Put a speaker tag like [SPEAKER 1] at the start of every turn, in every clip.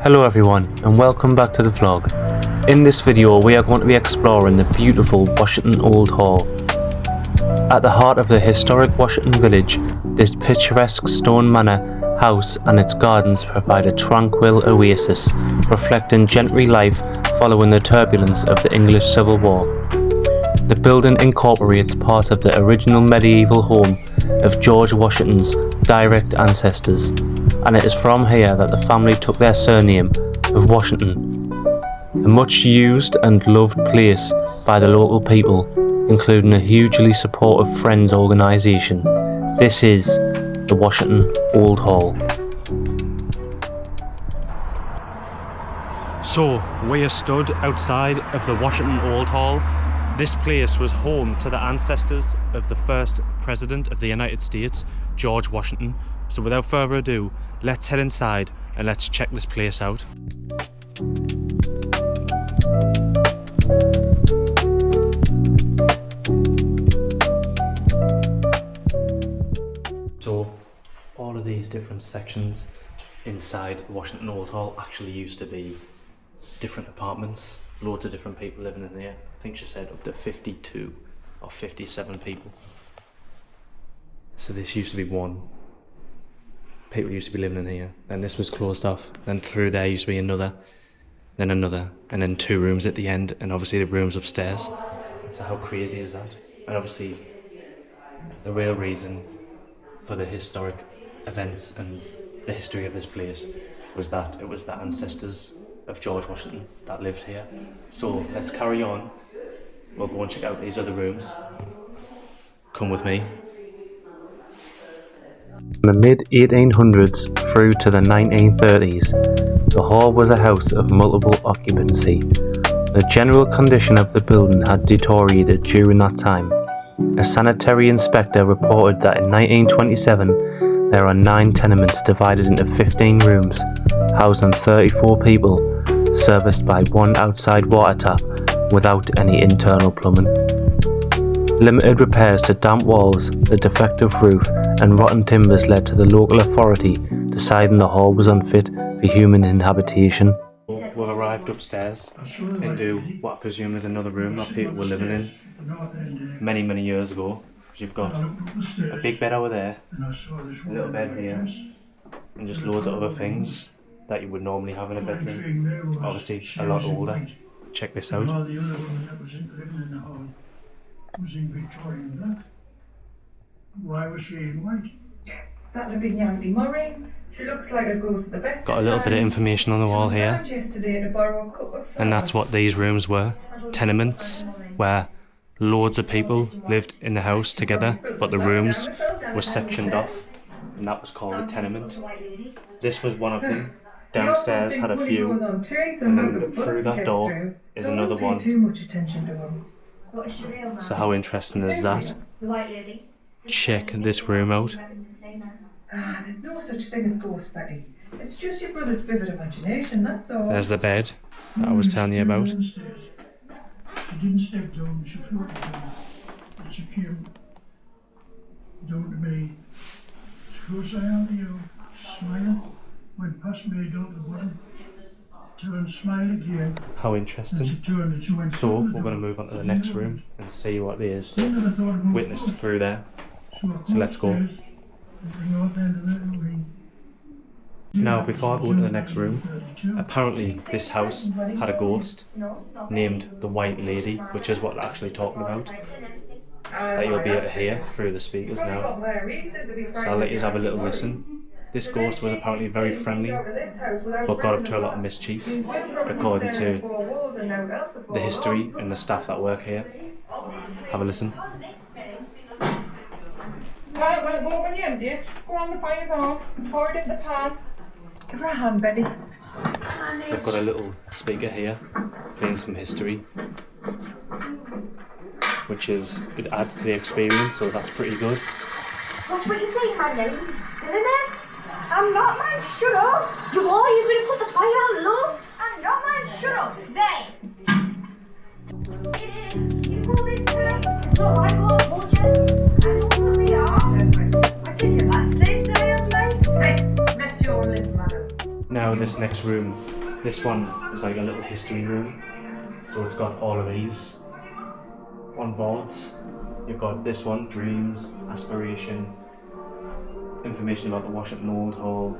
[SPEAKER 1] Hello everyone and welcome back to the vlog. In this video we are going to be exploring the beautiful Washington Old Hall. At the heart of the historic Washington village, this picturesque stone manor house and its gardens provide a tranquil oasis, reflecting gentry life following the turbulence of the English Civil War. The building incorporates part of the original medieval home of George Washington's direct ancestors, and it is from here that the family took their surname of Washington. A much used and loved place by the local people, including a hugely supportive Friends organisation. This is the Washington Old Hall. So, we are stood outside of the Washington Old Hall. This place was home to the ancestors of the first President of the United States, George Washington. So without further ado, let's head inside and let's check this place out. So all of these different sections inside Washington Old Hall actually used to be different apartments. Loads of different people living in here. I think she said up to 52 or 57 people. So this used to be one. People used to be living in here. Then this was closed off. Then through there used to be another, then another, and then two rooms at the end, and obviously the rooms upstairs. So how crazy is that? And obviously the real reason for the historic events and the history of this place was that it was the ancestors of George Washington that lived here. So let's carry on. We'll go and check out these other rooms. Come with me. From the mid-1800s through to the 1930s, the hall was a house of multiple occupancy. The general condition of the building had deteriorated during that time. A sanitary inspector reported that in 1927 there are 9 tenements divided into 15 rooms, housing 34 people, serviced by one outside water tap without any internal plumbing. Limited repairs to damp walls, the defective roof and rotten timbers led to the local authority deciding the hall was unfit for human inhabitation. We've arrived upstairs into what I presume is another room that people were living in many years ago. You've got a big bed over there, a little bed here, and just loads of other things that you would normally have in a bedroom. Obviously a lot older. Check this out.
[SPEAKER 2] The other woman that was living in the hall was in Victorian black. Why was she in white?
[SPEAKER 3] That'd have been Yankee Murray. She looks like a ghost of the best.
[SPEAKER 1] Got a little bit of information on the wall here. And that's what these rooms were. Tenements where loads of people lived in the house together, but the rooms were sectioned off, and that was called a tenement. This was one of them. Downstairs had a few, and then through that door is another one. So how interesting is that? Check this room out.
[SPEAKER 3] There's no such thing as ghost, Betty. It's just your brother's vivid imagination, that's all.
[SPEAKER 1] There's the bed that I was telling you about.
[SPEAKER 2] She didn't step down, she floated down. And she came down to me. She goes, I am to you. Smile. Went past me down to the bottom. Turned, smile again.
[SPEAKER 1] How interesting.
[SPEAKER 2] And she turned and she went.
[SPEAKER 1] So we're going to move on to the next room and see what there is to witness through there. So let's go. Now before I go to the next room, apparently this house had a ghost named the White Lady, which is what they're actually talking about, that you'll be able to hear through the speakers now. So I'll let you have a little listen. This ghost was apparently very friendly, but got up to a lot of mischief, according to the history and the staff that work here. Have a listen.
[SPEAKER 3] Right, well, go when you empty it. Go on the fire's on. Pour it in the pan. Give her a hand, Betty.
[SPEAKER 1] They've got a little speaker here, playing some history, which is, it adds to the experience, so that's pretty good.
[SPEAKER 4] What would you say, my name is still in it? I'm not, man, shut up! You are, you're going to put the fire out, love! I'm not, man, shut up! There! It is, you call this it's not my fault, won't you? I don't want to be off. I did your last name, did I, on me? Hey, bless your little man.
[SPEAKER 1] now this next room, this one is like a little history room. So it's got all of these on boards. You've got this one, dreams, aspiration, information about the Washington Old Hall.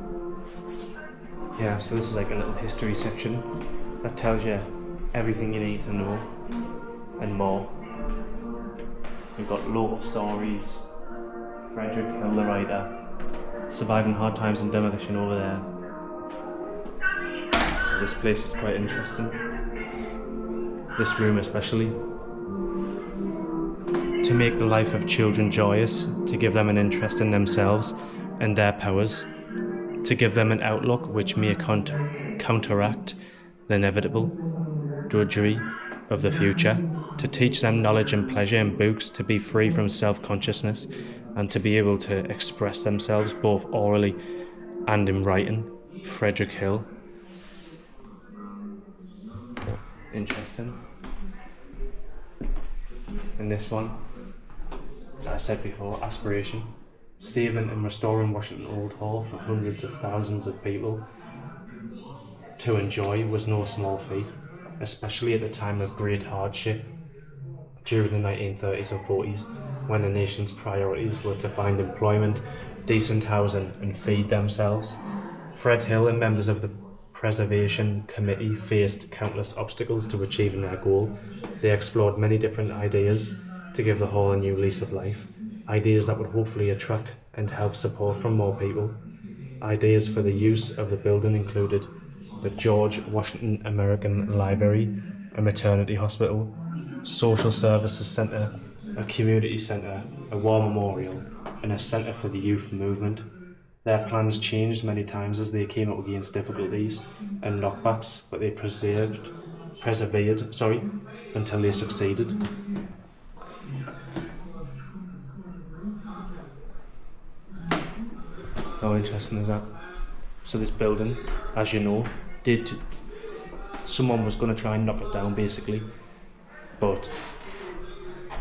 [SPEAKER 1] Yeah, so this is like a little history section that tells you everything you need to know and more. We've got local stories, Frederick Hill the writer, surviving hard times and demolition over there. So this place is quite interesting. This room especially. To make the life of children joyous, to give them an interest in themselves and their powers, to give them an outlook which may counteract the inevitable drudgery of the future, to teach them knowledge and pleasure in books, to be free from self-consciousness and to be able to express themselves both orally and in writing. Frederick Hill. Interesting. And this one, as I said before, aspiration. Saving and restoring Washington Old Hall for hundreds of thousands of people to enjoy was no small feat, especially at the time of great hardship during the 1930s and 40s, when the nation's priorities were to find employment, decent housing and feed themselves. Fred Hill and members of the Preservation Committee faced countless obstacles to achieving their goal. They explored many different ideas to give the hall a new lease of life, ideas that would hopefully attract and help support from more people. Ideas for the use of the building included the George Washington American Library, a maternity hospital, social services centre, a community centre, a war memorial, and a centre for the youth movement. Their plans changed many times as they came up against difficulties and knockbacks, but they persevered until they succeeded. How interesting is that? So this building, as you know, someone was going to try and knock it down basically, but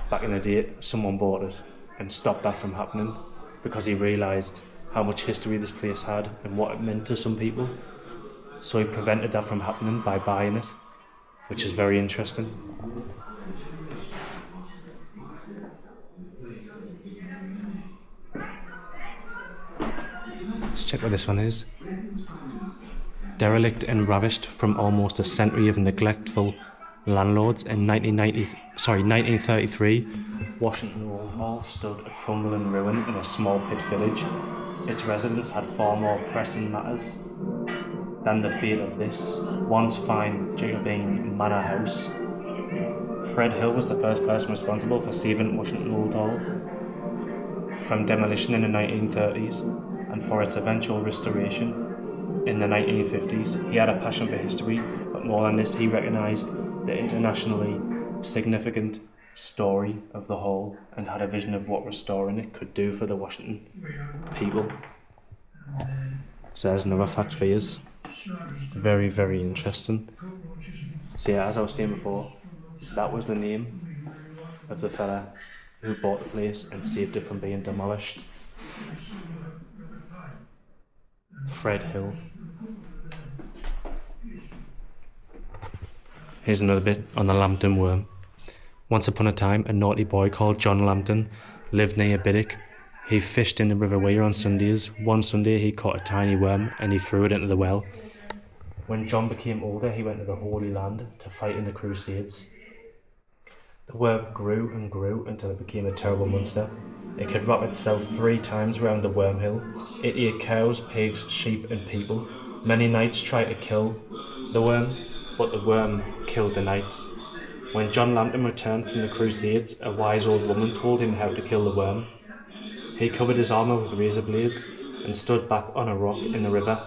[SPEAKER 1] back in the day someone bought it and stopped that from happening because he realised how much history this place had and what it meant to some people. So he prevented that from happening by buying it, which is very interesting. Let's check what this one is. Derelict and ravished from almost a century of neglectful landlords, in 1933, Washington Old Hall stood a crumbling ruin in a small pit village. Its residents had far more pressing matters than the fate of this once fine Jacobean manor house. Fred Hill was the first person responsible for saving Washington Old Hall from demolition in the 1930s and for its eventual restoration in the 1950s. He had a passion for history, but more than this, he recognised the internationally significant story of the hall and had a vision of what restoring it could do for the Washington people. So there's another fact for you. Very, very interesting. So yeah, as I was saying before, that was the name of the fella who bought the place and saved it from being demolished. Fred Hill. Here's another bit on the Lambton worm. Once upon a time, a naughty boy called John Lambton lived near Biddick. He fished in the River Wear on Sundays. One Sunday he caught a tiny worm and he threw it into the well. When John became older, he went to the Holy Land to fight in the Crusades. The worm grew and grew until it became a terrible monster. It could wrap itself 3 times round the wormhole. It ate cows, pigs, sheep and people. Many knights tried to kill the worm, but the worm killed the knights. When John Lambton returned from the Crusades, a wise old woman told him how to kill the worm. He covered his armour with razor blades and stood back on a rock in the river.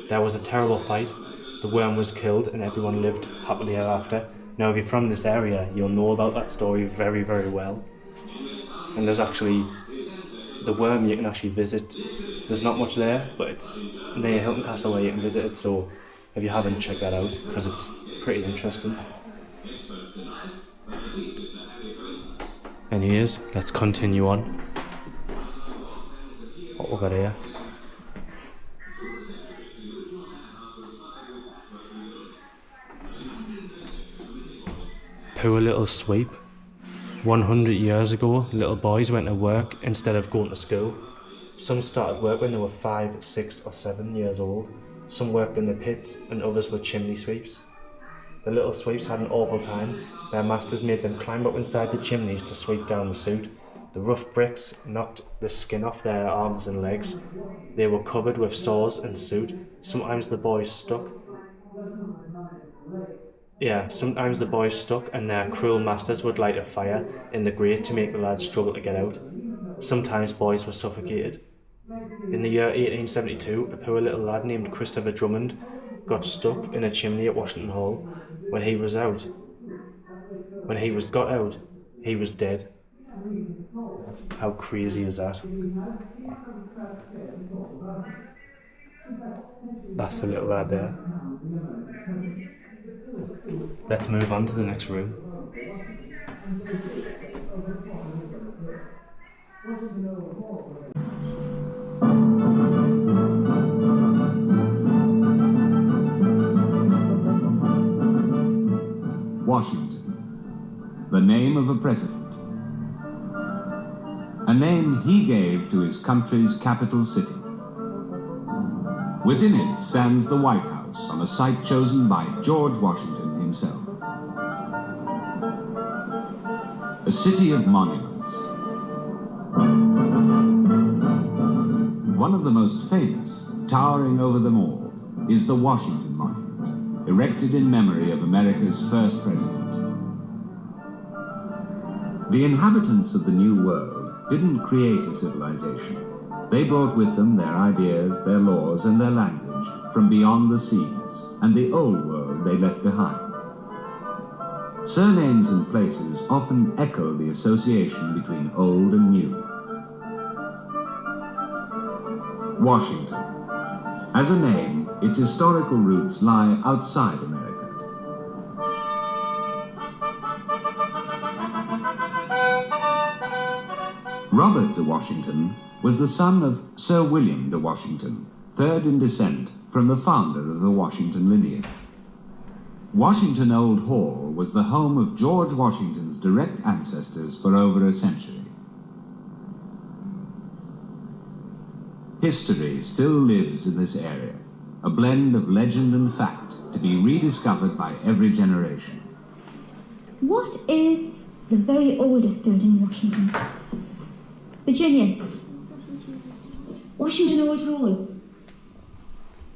[SPEAKER 1] There was a terrible fight. The worm was killed and everyone lived happily ever after. Now if you're from this area, you'll know about that story very, very well. And there's actually the worm you can actually visit. There's not much there, but it's near Hilton Castle where you can visit it, so if you haven't, check that out because it's pretty interesting. Anyways, let's continue on. What we got here? poor little sweep. 100 years ago, little boys went to work instead of going to school. Some started work when they were 5, 6 or 7 years old. Some worked in the pits and others were chimney sweeps. The little sweeps had an awful time. Their masters made them climb up inside the chimneys to sweep down the soot. The rough bricks knocked the skin off their arms and legs. They were covered with sores and soot. Sometimes the boys stuck and their cruel masters would light a fire in the grate to make the lads struggle to get out. Sometimes boys were suffocated. In the year 1872, a poor little lad named Christopher Drummond got stuck in a chimney at Washington Hall. When he was got out, he was dead. How crazy is that? That's the little lad there. Let's move on to the next room.
[SPEAKER 5] Washington, the name of a president. A name he gave to his country's capital city. Within it stands the White House on a site chosen by George Washington himself. A city of monuments. One of the most famous, towering over them all, is the Washington Monument, erected in memory of America's first president. The inhabitants of the New World didn't create a civilization. They brought with them their ideas, their laws, and their language from beyond the seas, and the old world they left behind. Surnames and places often echo the association between old and new. Washington. As a name, its historical roots lie outside America. Robert de Washington was the son of Sir William de Washington, third in descent from the founder of the Washington lineage. Washington Old Hall was the home of George Washington's direct ancestors for over a century. History still lives in this area, a blend of legend and fact to be rediscovered by every generation.
[SPEAKER 6] What is the very oldest building in Washington? Virginia. Washington Old Hall.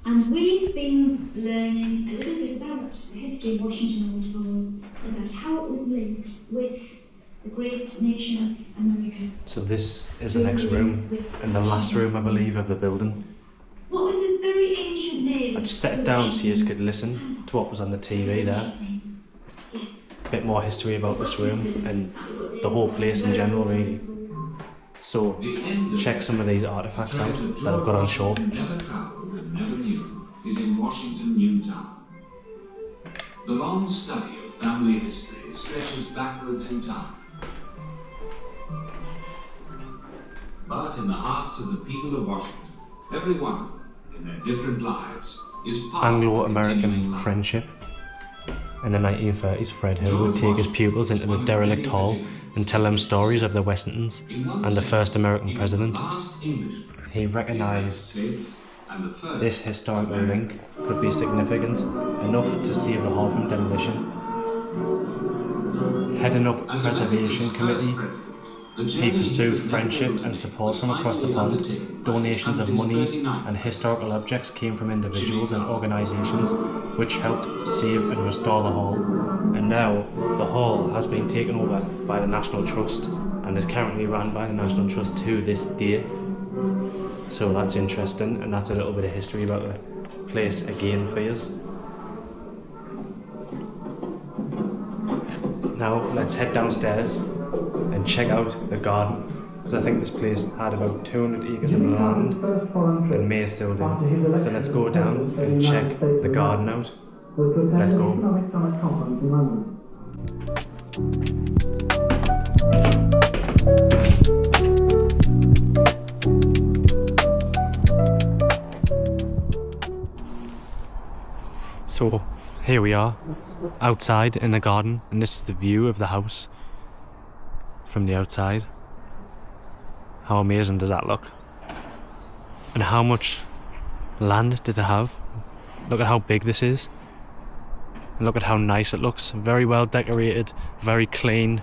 [SPEAKER 6] And we've been learning a little bit about the history of Washington Old Hall, about how it was linked with the great nation of America.
[SPEAKER 1] So this is the next room, and the last room, I believe, of the building.
[SPEAKER 6] What was the very ancient name?
[SPEAKER 1] I just set it down so you could listen to what was on the TV there. A bit more history about this room and the whole place in general, really. So check some of these artifacts out that I've got on show.
[SPEAKER 5] Never traveled and never knew is in Washington, Newtown. The long study of family history stretches backwards in time. But in the hearts of the people of Washington, everyone, in their different lives, is part
[SPEAKER 1] Anglo-American friendship. In the 1930s, Fred Hill would take his pupils into the derelict hall and tell them stories of the Westentons and the first American president. He recognised this historical link could be significant enough to save the hall from demolition. Heading up a preservation committee, he pursued friendship and support from across the pond. Donations of money and historical objects came from individuals and organisations which helped save and restore the hall. And now the hall has been taken over by the National Trust and is currently run by the National Trust to this day. So that's interesting, and that's a little bit of history about the place again for us. Now let's head downstairs and check out the garden, because I think this place had about 200 acres of land and may still do. So let's go down and check the garden out. Let's go. So Here we are, outside in the garden, and this is the view of the house from the outside. How amazing does that look? And how much land did they have? Look at how big this is. And look at how nice it looks. Very well decorated, very clean.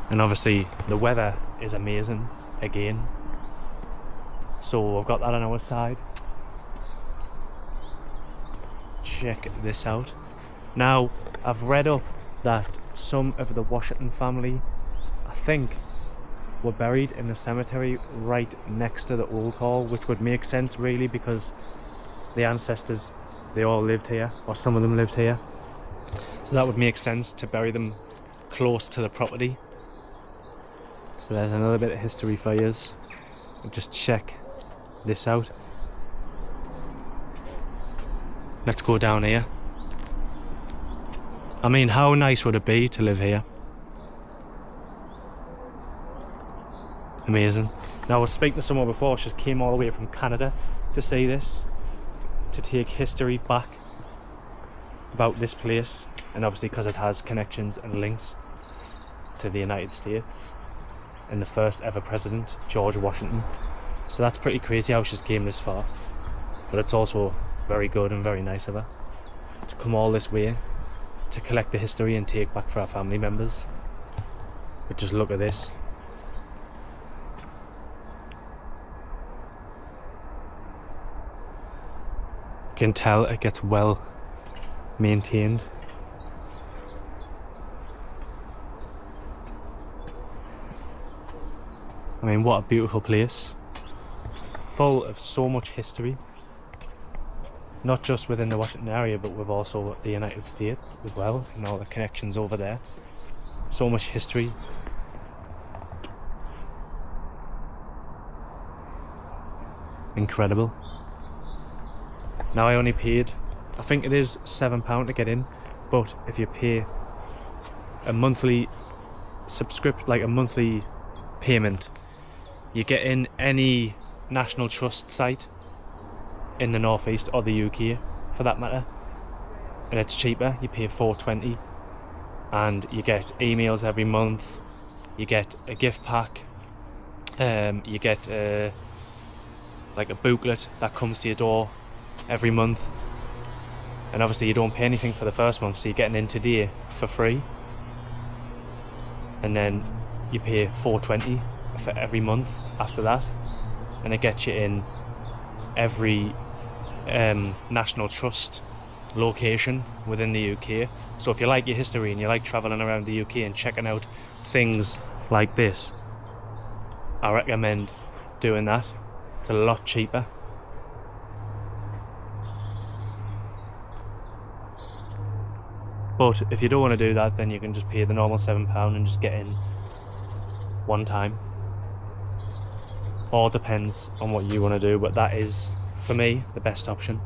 [SPEAKER 1] And obviously the weather is amazing again. So I've got that on our side. Check this out. Now, I've read up that some of the Washington family, I think, were buried in the cemetery right next to the old hall, which would make sense really because the ancestors, they all lived here, or some of them lived here. So that would make sense to bury them close to the property. So there's another bit of history for you. Just check this out. Let's go down here. I mean, how nice would it be to live here? Amazing. Now, I was speaking to someone before, she just came all the way from Canada to see this, to take history back about this place, and obviously because it has connections and links to the United States and the first ever president, George Washington. So that's pretty crazy how she's came this far, but it's also very good and very nice of her to come all this way to collect the history and take back for our family members. But just look at this. You can tell it gets well maintained. I mean, what a beautiful place. Full of so much history. Not just within the Washington area, but with also the United States as well, and all the connections over there. So much history. Incredible. Now I only paid, I think it is £7 to get in, but if you pay a monthly a monthly payment, you get in any National Trust site in the northeast or the UK for that matter, and it's cheaper. You pay $4.20 and you get emails every month, you get a gift pack, you get like a booklet that comes to your door every month, and obviously you don't pay anything for the first month, so you're getting in today for free, and then you pay $4.20 for every month after that, and it gets you in every National Trust location within the UK. So if you like your history and you like travelling around the UK and checking out things like this, I recommend doing that. It's a lot cheaper. But if you don't want to do that, then you can just pay the normal £7 and just get in one time. All depends on what you want to do, but that is, for me, the best option.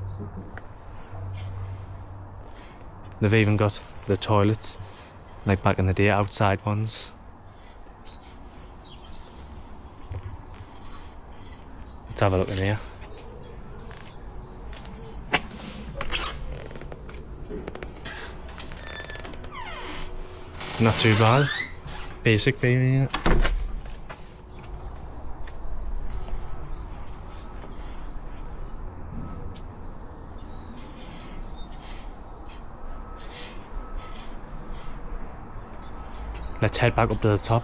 [SPEAKER 1] They've even got the toilets, like back in the day, outside ones. Let's have a look in here. Not too bad. Basic baby, yeah. Let's head back up to the top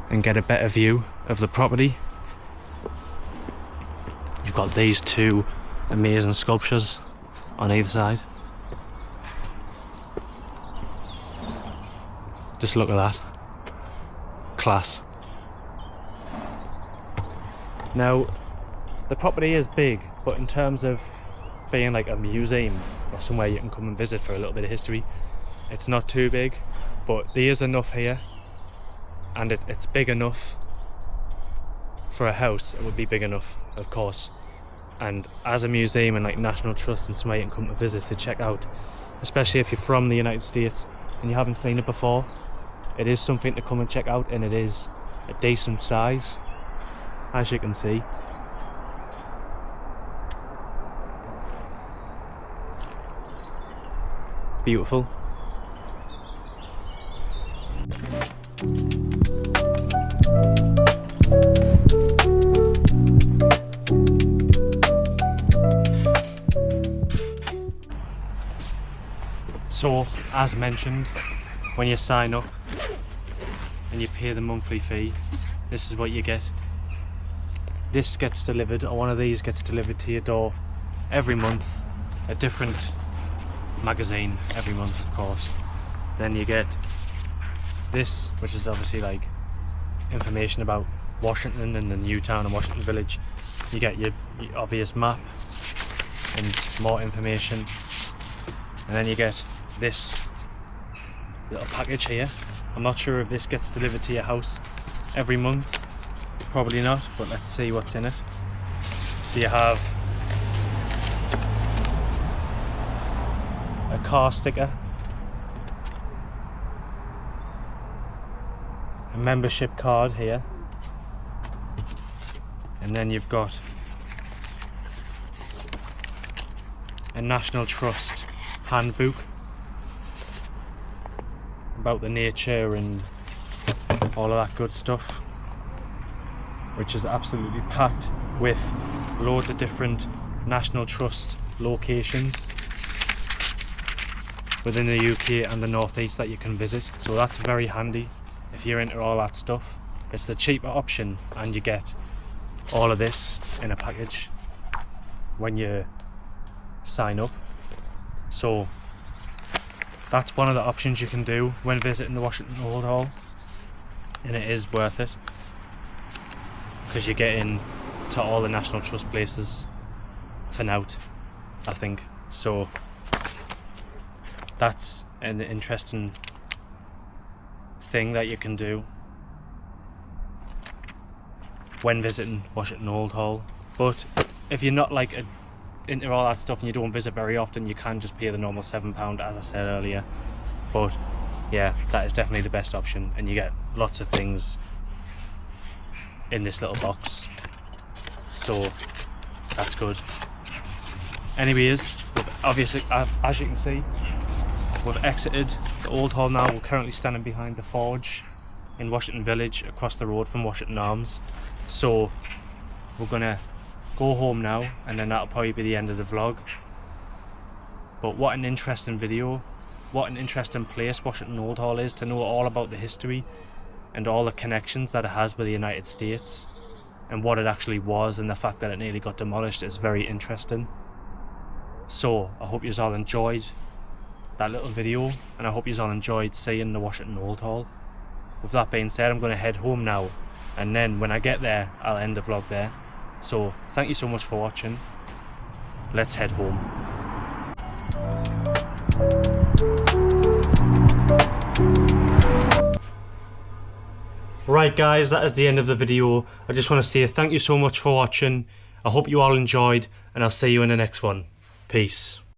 [SPEAKER 1] and get a better view of the property. You've got these two amazing sculptures on either side. Just look at that. Class. Now, the property is big, but in terms of being like a museum or somewhere you can come and visit for a little bit of history, it's not too big. But there is enough here, and it's big enough for a house. It would be big enough, of course, and as a museum and like National Trust and somewhere you can come to visit to check out, especially if you're from the United States and you haven't seen it before, it is something to come and check out, and it is a decent size, as you can see. Beautiful. So, as mentioned, when you sign up and you pay the monthly fee, this is what you get. This gets delivered, or one of these gets delivered to your door every month, a different magazine every month, of course. Then you get this, which is obviously like information about Washington and the new town of Washington Village. You get your obvious map and more information, and then you get this little package here. I'm not sure if this gets delivered to your house every month, probably not, but let's see what's in it. So you have a car sticker, a membership card here, and then you've got a National Trust handbook about the nature and all of that good stuff, which is absolutely packed with loads of different National Trust locations within the UK and the North East that you can visit. So that's very handy if you're into all that stuff. It's the cheaper option, and you get all of this in a package when you sign up. So that's one of the options you can do when visiting the Washington Old Hall, and it is worth it because you get in to all the National Trust places for now, I think. So that's an interesting thing that you can do when visiting Washington Old Hall. But if you're not like into all that stuff and you don't visit very often, you can just pay the normal £7, as I said earlier. But yeah, that is definitely the best option, and you get lots of things in this little box, so that's good. Anyways, obviously, as you can see, we've exited the Old Hall now. We're currently standing behind the Forge in Washington Village, across the road from Washington Arms. So we're gonna go home now, and then that'll probably be the end of the vlog. But what an interesting video, what an interesting place Washington Old Hall is, to know all about the history and all the connections that it has with the United States and what it actually was, and the fact that it nearly got demolished is very interesting. So I hope you all enjoyed that little video, and I hope you all enjoyed seeing the Washington Old Hall. With that being said, I'm going to head home now, and then when I get there I'll end the vlog there. So thank you so much for watching. Let's head home. Right guys, that is the end of the video. I just want to say thank you so much for watching. I hope you all enjoyed, and I'll see you in the next one. Peace.